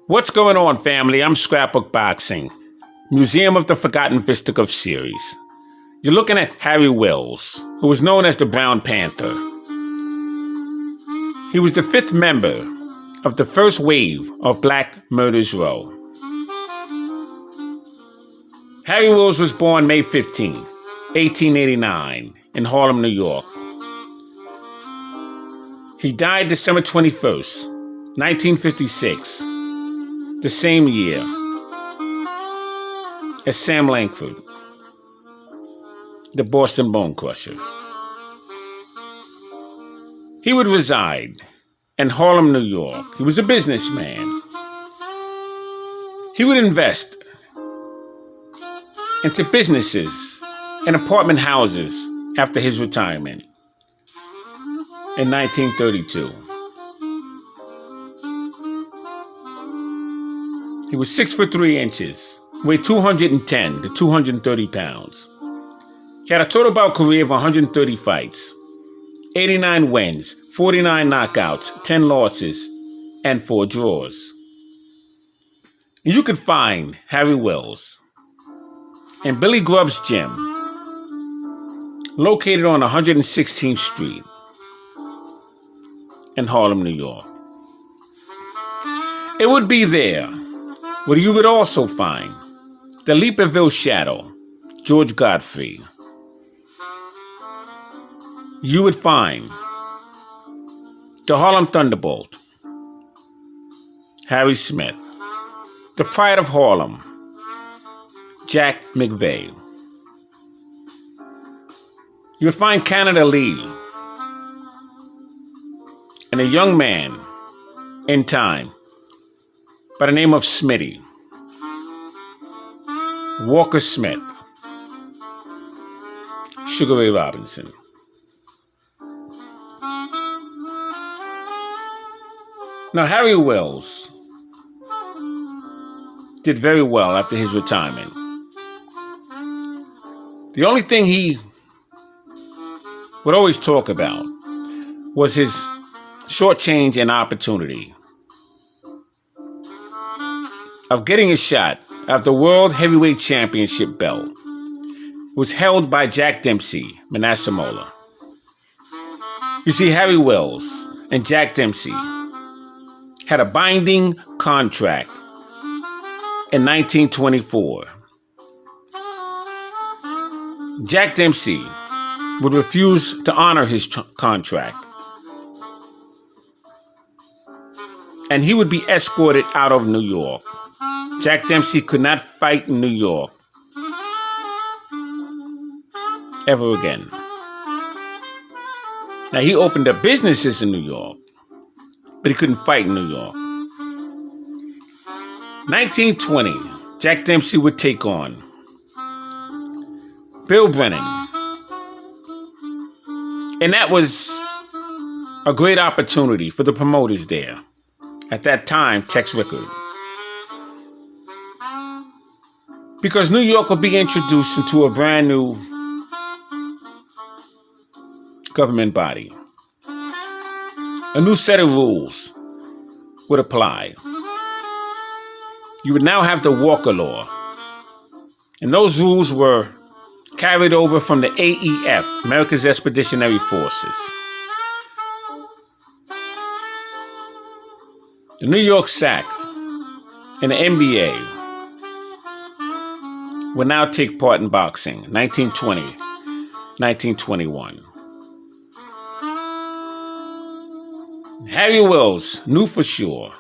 What's going on, family? I'm Scrapbook Boxing, Museum of the Forgotten Fisticuff series. You're looking at Harry Wills, who was known as the Brown Panther. He was the fifth member of the first wave of Black Murderers Row. Harry Wills was born May 15, 1889, in Harlem, New York. He died December 21st, 1956, the same year as Sam Langford, the Boston Bone Crusher. He would reside in Harlem, New York. He was a businessman. He would invest into businesses and apartment houses after his retirement in 1932. He was 6'3", weighed 210 to 230 pounds. He had a total bout career of 130 fights, 89 wins, 49 knockouts, 10 losses, and 4 draws. You could find Harry Wills in Billy Grubb's gym, located on 116th Street in Harlem, New York. It would be there where you would also find the Leaperville Shadow, George Godfrey. You would find the Harlem Thunderbolt, Harry Smith, the Pride of Harlem, Jack McVeigh. You would find Canada Lee and a young man in time by the name of Smitty, Walker Smith, Sugar Ray Robinson. Now, Harry Wills did very well after his retirement. The only thing he would always talk about was his short change and opportunity of getting a shot at the World Heavyweight Championship belt. It was held by Jack Dempsey, Manassamola. You see, Harry Wills and Jack Dempsey had a binding contract in 1924. Jack Dempsey would refuse to honor his contract, and he would be escorted out of New York. Jack Dempsey could not fight in New York ever again. Now, he opened up businesses in New York, but he couldn't fight in New York. 1920, Jack Dempsey would take on Bill Brennan. And that was a great opportunity for the promoters there. At that time, Tex Rickard. Because New York would be introduced into a brand new government body. A new set of rules would apply. You would now have the Walker Law. And those rules were carried over from the AEF, America's Expeditionary Forces. The New York SAC and the NBA would now take part in boxing, 1920, 1921. Harry Wills knew for sure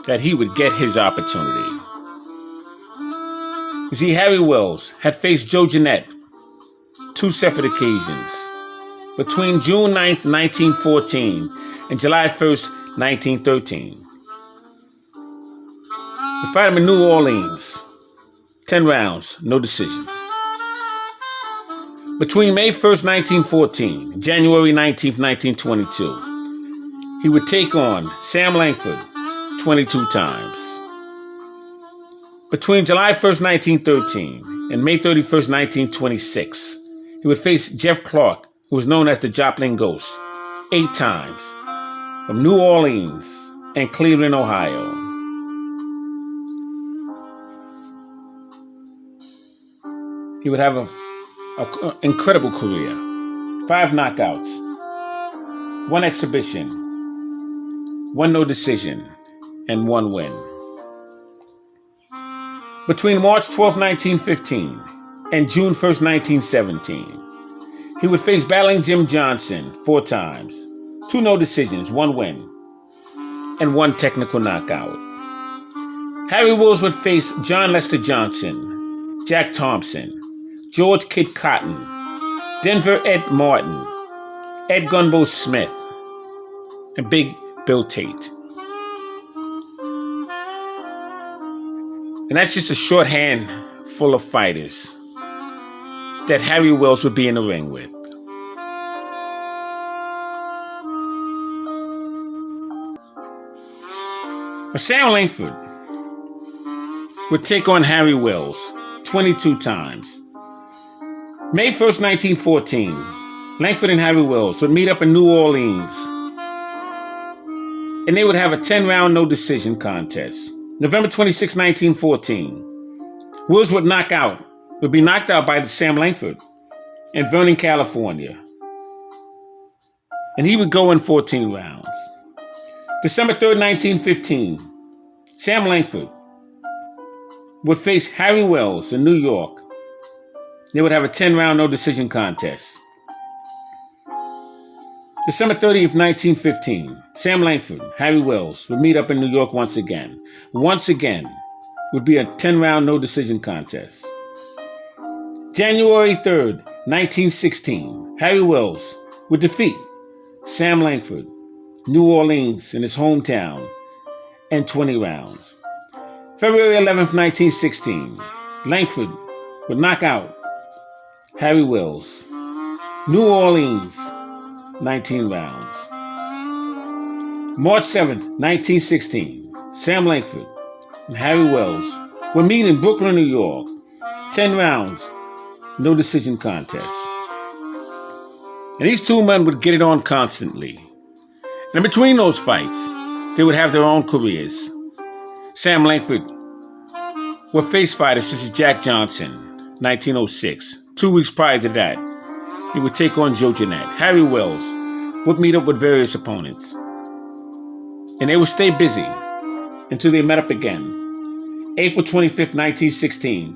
that he would get his opportunity. You see, Harry Wills had faced Joe Jeanette 2 separate occasions between June 9th, 1914 and July 1st, 1913. He fought him in New Orleans, 10 rounds, no decision. Between May 1st, 1914 and January 19th, 1922, he would take on Sam Langford 22 times. Between July 1st, 1913 and May 31st, 1926, he would face Jeff Clark, who was known as the Joplin Ghost, 8 times, from New Orleans and Cleveland, Ohio. he would have an incredible career. 5 knockouts, 1 exhibition, 1 no decision, and 1 win. Between March 12, 1915 and June 1st, 1917, he would face battling Jim Johnson 4 times, 2 no decisions, 1 win, and 1 technical knockout. Harry Wills would face John Lester Johnson, Jack Thompson, George Kid Cotton, Denver Ed Martin, Ed Gunbo Smith, and Big Bill Tate. And that's just a shorthand full of fighters that Harry Wills would be in the ring with. But Sam Langford would take on Harry Wills 22 times. May 1st, 1914, Langford and Harry Wills would meet up in New Orleans, and they would have a 10-round no decision contest. November 26, 1914, Wills would be knocked out by Sam Langford in Vernon, California, and he would go in 14 rounds. December 3rd, 1915, Sam Langford would face Harry Wills in New York. They would have a 10-round no decision contest. December 30th, 1915, Sam Langford, Harry Wills would meet up in New York once again. Once again, would be a 10-round no decision contest. January 3rd, 1916, Harry Wills would defeat Sam Langford, New Orleans in his hometown, in 20 rounds. February 11th, 1916, Langford would knock out Harry Wills, New Orleans, 19 rounds. March 7th, 1916, Sam Langford and Harry Wills would meet in Brooklyn, New York. 10 rounds, no decision contest. And these two men would get it on constantly. And between those fights, they would have their own careers. Sam Langford would face fighters such as Jack Johnson, 1906. 2 weeks prior to that, he would take on Joe Jeanette. Harry Wills would meet up with various opponents. And they would stay busy until they met up again. April 25th, 1916.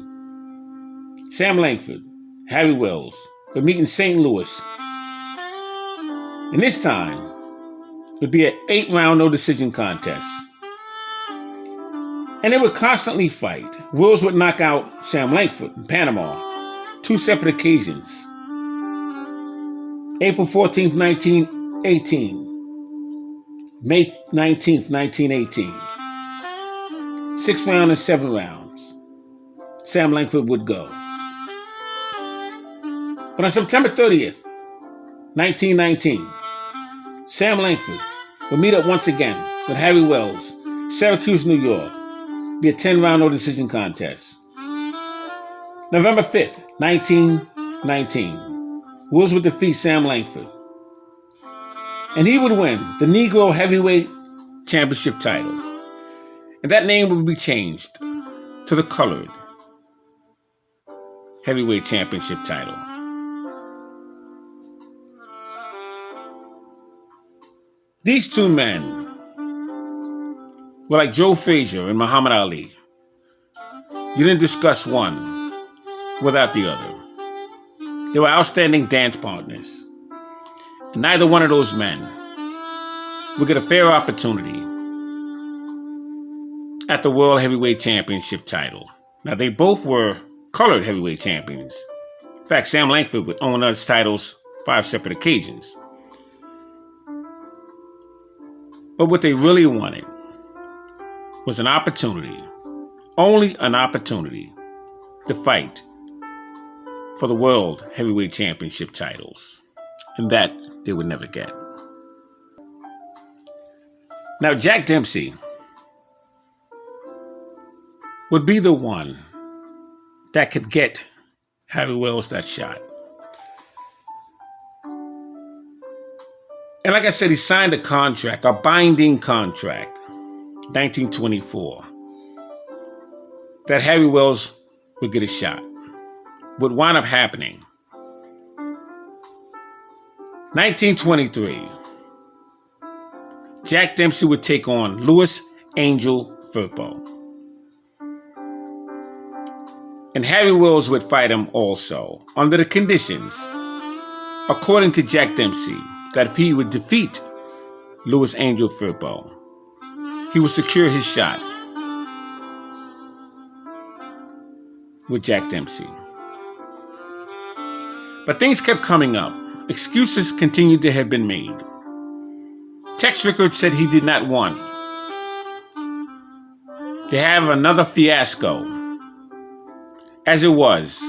Sam Langford, Harry Wills would meet in St. Louis. And this time, it would be an 8-round no decision contest. And they would constantly fight. Wills would knock out Sam Langford in Panama, 2 separate occasions. April 14th, 1918. May 19th, 1918. 6 rounds and 7 rounds. Sam Langford would go. But on September 30th, 1919, Sam Langford would meet up once again with Harry Wills, Syracuse, New York. Be a 10-round no decision contest. November 5th, 1919, Wills would defeat Sam Langford. And he would win the Negro Heavyweight Championship title. And that name would be changed to the Colored Heavyweight Championship title. These two men were like Joe Frazier and Muhammad Ali. You didn't discuss one without the other. They were outstanding dance partners. And neither one of those men would get a fair opportunity at the World Heavyweight Championship title. Now, they both were colored heavyweight champions. In fact, Sam Langford would own those titles 5 separate occasions. But what they really wanted was an opportunity, only an opportunity, to fight for the World Heavyweight Championship titles. And that they would never get. Now, Jack Dempsey would be the one that could get Harry Wills that shot. And like I said, he signed a contract, a binding contract, 1924, that Harry Wills would get a shot. would wind up happening. 1923, Jack Dempsey would take on Louis Angel Firpo. And Harry Wills would fight him also, under the conditions, according to Jack Dempsey, that if he would defeat Louis Angel Firpo, he would secure his shot with Jack Dempsey. But things kept coming up. Excuses continued to have been made. Tex Rickard said he did not want to have another fiasco, as it was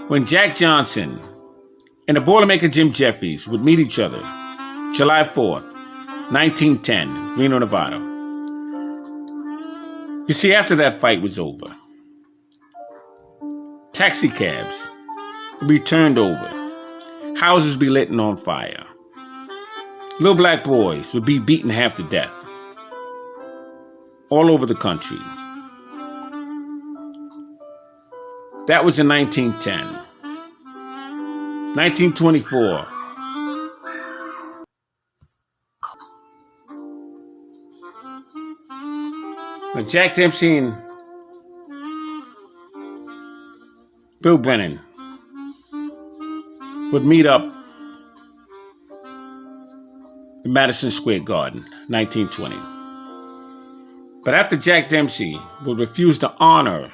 when Jack Johnson and the Boilermaker Jim Jeffries would meet each other July 4th, 1910, Reno, Nevada. You see, after that fight was over, taxi cabs would be turned over, houses would be lit on fire, little black boys would be beaten half to death all over the country. That was in 1910. 1924. When Jack Dempsey and Bill Brennan would meet up in Madison Square Garden, 1920. But after Jack Dempsey would refuse to honor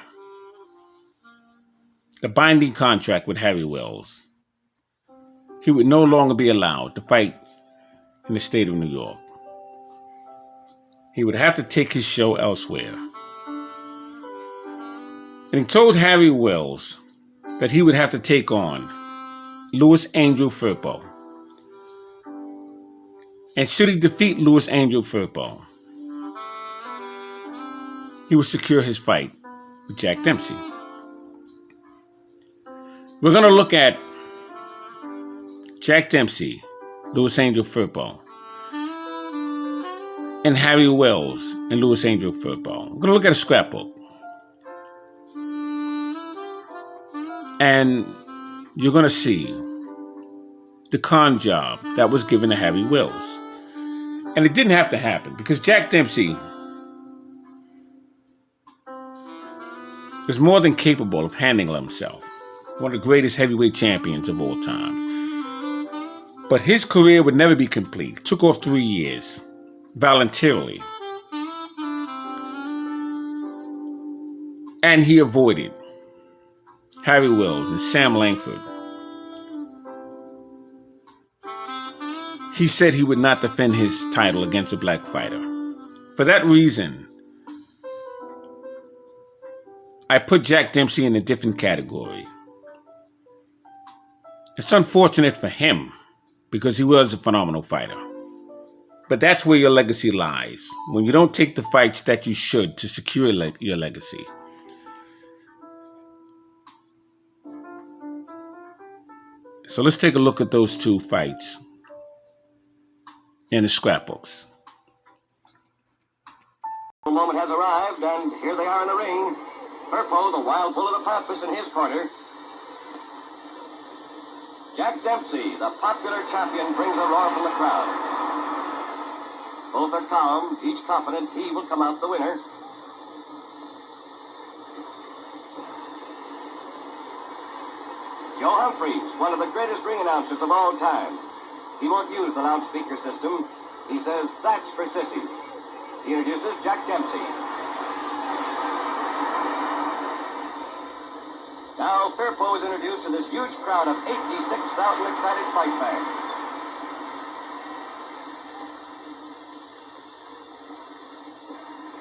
the binding contract with Harry Wills, he would no longer be allowed to fight in the state of New York. He would have to take his show elsewhere. And he told Harry Wills that he would have to take on Louis Angel Firpo. And should he defeat Louis Angel Firpo, he would secure his fight with Jack Dempsey. We're going to look at Jack Dempsey, Louis Angel Firpo, and Harry Wills and Louis Angel Firpo. We're going to look at a scrapbook. And you're going to see the con job that was given to Harry Wills. And it didn't have to happen because Jack Dempsey was more than capable of handling himself. One of the greatest heavyweight champions of all time. But his career would never be complete. It took off 3 years, voluntarily. And he avoided Harry Wills and Sam Langford. He said he would not defend his title against a black fighter. For that reason, I put Jack Dempsey in a different category. It's unfortunate for him because he was a phenomenal fighter. But that's where your legacy lies, when you don't take the fights that you should to secure your legacy. So let's take a look at those two fights in the scrapbooks. The moment has arrived, and here they are in the ring. Firpo, the wild bull of the pampas, in his corner. Jack Dempsey, the popular champion, brings a roar from the crowd. Both are calm, each confident he will come out the winner. Joe Humphreys, one of the greatest ring announcers of all time. He won't use the loudspeaker system. He says, "That's for sissies." He introduces Jack Dempsey. Now, Firpo is introduced to this huge crowd of 86,000 excited fight fans.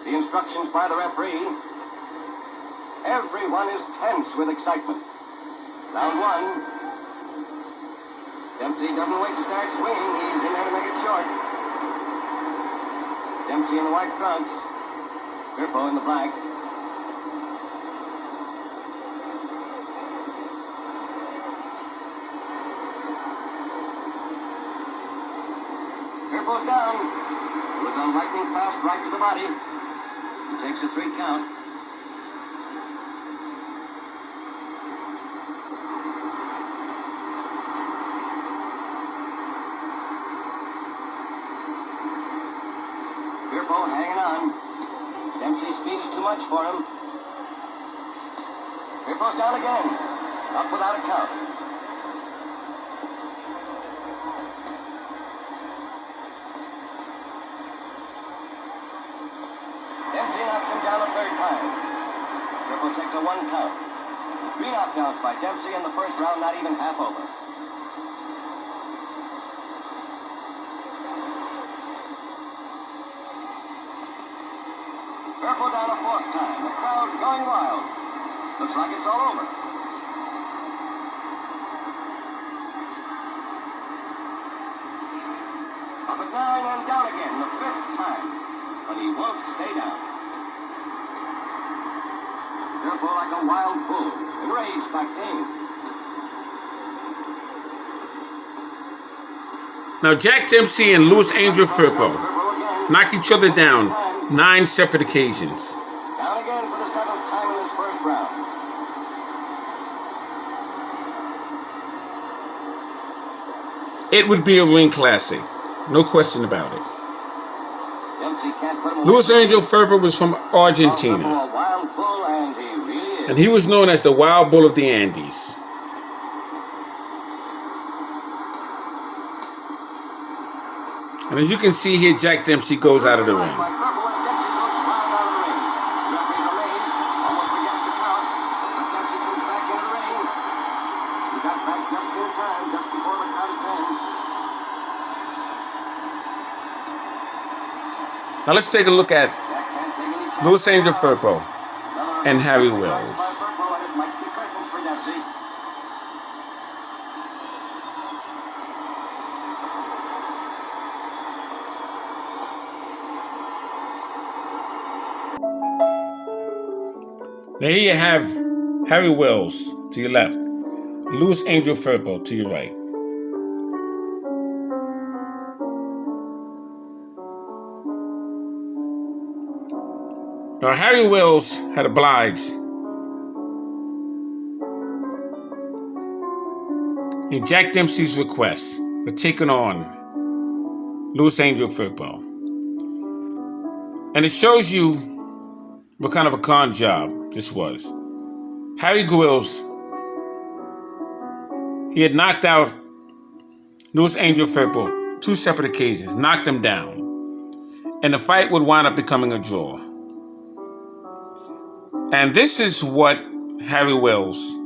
The instructions by the referee. Everyone is tense with excitement. Round one. Dempsey doesn't wait to start swinging. He's in there to make it short. Dempsey in the white trunks. Firpo in the black. Firpo's down. With a lightning fast right to the body. He takes a 3 count. Firpo hanging on. Dempsey's speed is too much for him. Firpo's down again. Up without a count. Dempsey knocks him down a third time. Firpo takes a 1 count. 3 knockdowns by Dempsey in the first round, not even half over. Firpo down a 4th time. The crowd going wild. Looks like it's all over. Up at 9 and down again, the 5th time. But he won't stay down. Firpo like a wild bull, enraged by pain. Now, Jack Dempsey and Louis Angel Firpo knock each other down 9 separate occasions. Down again for the 7th time in this first round. It would be a ring classic. No question about it. Dempsey can't put him Louis Angel Firpo was from Argentina, a wild bull, and he really is. and he was known as the Wild Bull of the Andes. And as you can see here, Jack Dempsey goes out of the ring. Firpo and Dempsey goes flying out of the ring. Referee's amazed, almost forgets to count. But Dempsey comes back into the ring. He got back just in time, just before the count is in. Now let's take a look at Jack can't take any chance. Louis Angel Firpo Another and Harry by Wells. Firpo, and it might be curtains for Dempsey. Now here you have Harry Wells to your left, Louis Angel Firpo to your right. Now Harry Wells had obliged in Jack Dempsey's request for taking on Louis Angel Firpo. And it shows you what kind of a con job this was. Harry Wells, he had knocked out Louis Angel Firpo 2 separate occasions, knocked him down, and the fight would wind up becoming a draw. And this is what Harry Wells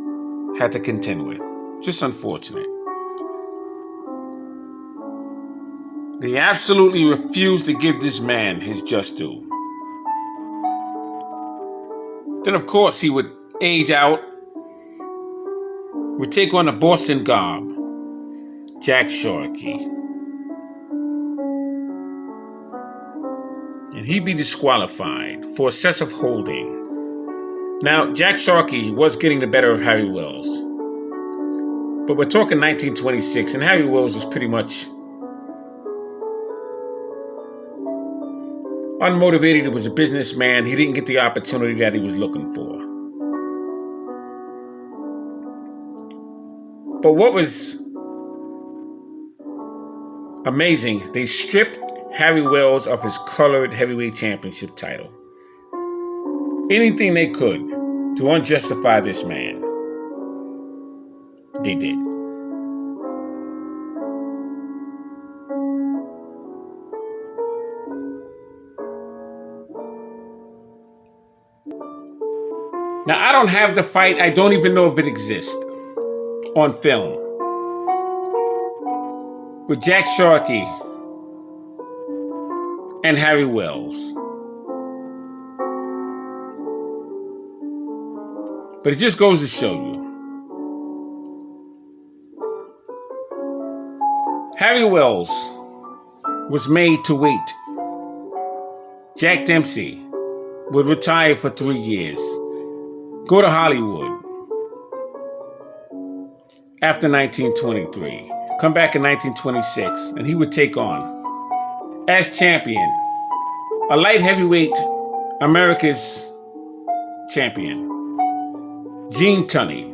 had to contend with. Just unfortunate. They absolutely refused to give this man his just due. Then, of course, he would age out, would take on the Boston Gob, Jack Sharkey. And he'd be disqualified for excessive holding. Now, Jack Sharkey was getting the better of Harry Wells. But we're talking 1926, and Harry Wells was pretty much unmotivated. He was a businessman. He didn't get the opportunity that he was looking for. But what was amazing, they stripped Harry Wells of his Coloerd heavyweight championship title. Anything they could to unjustify this man, they did. Now, I don't have the fight. I don't even know if it exists on film. With Jack Sharkey and Harry Wells. But it just goes to show you. Harry Wells was made to wait. Jack Dempsey would retire for 3 years. Go to Hollywood after 1923. Come back in 1926, and he would take on, as champion, a light heavyweight, America's champion, Gene Tunney,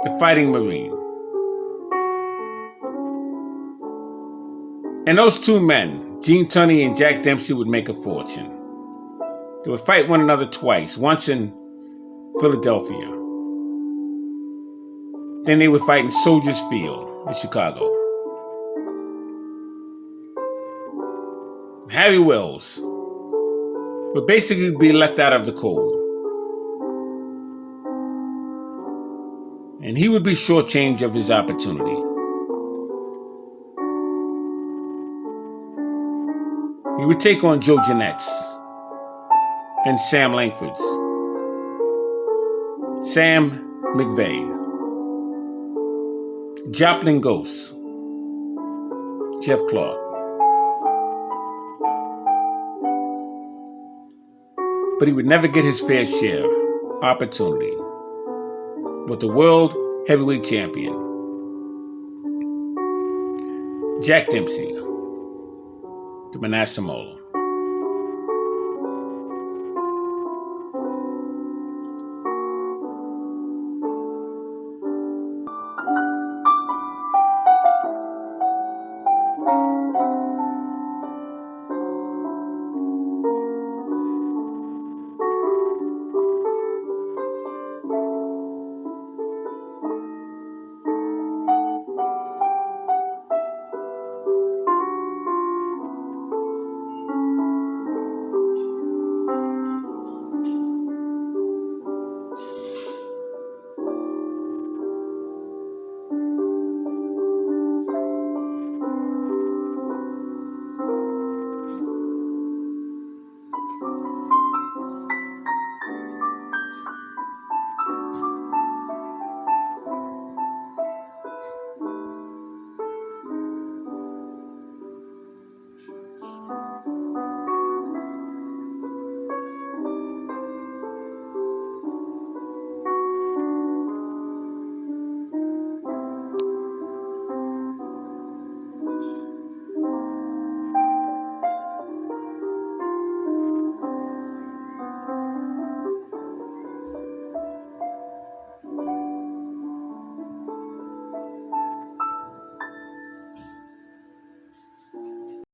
the Fighting Marine. And those 2 men, Gene Tunney and Jack Dempsey would make a fortune. They would fight one another twice, once in Philadelphia. Then they would fight in Soldiers Field in Chicago. Harry Wells would basically be left out of the cold. And he would be shortchanged of his opportunity. He would take on Joe Jeanette's and Sam Langford's. Sam McVeigh. Joplin Ghost. Jeff Clark. But he would never get his fair share opportunity with the world heavyweight champion, Jack Dempsey, the Manasseh Mole.